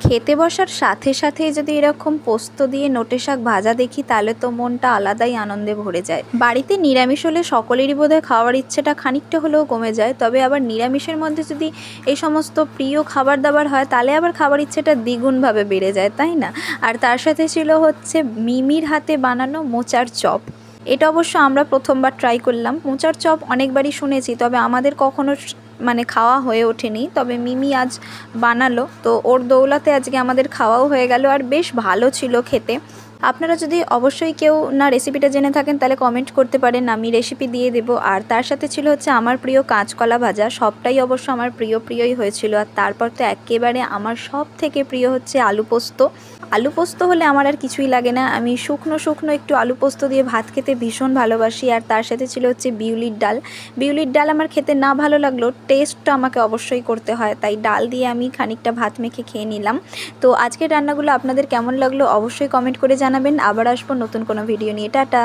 খেতে বসার সাথে সাথেই যদি এরকম পোস্ত দিয়ে নোটে শাক ভাজা দেখি তাহলে তো মনটা আলাদাই আনন্দে ভরে যায়। বাড়িতে নিরামিষ হলে সকলেরই বোধহয় খাওয়ার ইচ্ছেটা খানিকটা হলেও কমে যায়, তবে আবার নিরামিষের মধ্যে যদি এই সমস্ত প্রিয় খাবার দাবার হয় তাহলে আবার খাবার ইচ্ছেটা দ্বিগুণভাবে বেড়ে যায়, তাই না? আর তার সাথে ছিল হচ্ছে মিমির হাতে বানানো মোচার চপ। এটা অবশ্য আমরা প্রথমবার ট্রাই করলাম। মোচার চপ অনেকবারই শুনেছি, তবে আমাদের কখনো মানে খাওয়া হয়ে ওঠেনি। তবে মিমি আজ বানালো, তো ওর দৌলতে আজকে আমাদের খাওয়াও হয়ে গেল, আর বেশ ভালো ছিল খেতে। আপনারা যদি অবশ্যই কেউ না রেসিপিটা জেনে থাকেন তাহলে কমেন্ট করতে পারেন, আমি রেসিপি দিয়ে দেবো। আর তার সাথে ছিল হচ্ছে আমার প্রিয় কাঁচকলা ভাজা। সবটাই অবশ্য আমার প্রিয়ই হয়েছিল। আর তারপর তো একেবারে আমার সব থেকে প্রিয় হচ্ছে আলু পোস্ত। আলু পোস্ত হলে আমার আর কিছুই লাগে না, আমি শুকনো শুকনো একটু আলু পোস্ত দিয়ে ভাত খেতে ভীষণ ভালোবাসি। আর তার সাথে ছিল হচ্ছে বিউলির ডাল। বিউলির ডাল আমার খেতে না ভালো লাগলেও টেস্টটা আমাকে অবশ্যই করতে হয়, তাই ডাল দিয়ে আমি খানিকটা ভাত মেখে খেয়ে নিলাম। তো আজকের রান্নাগুলো আপনাদের কেমন লাগলো অবশ্যই কমেন্ট করে জানাবেন। আবার আসবো নতুন কোনো ভিডিও নিয়ে। টাটা।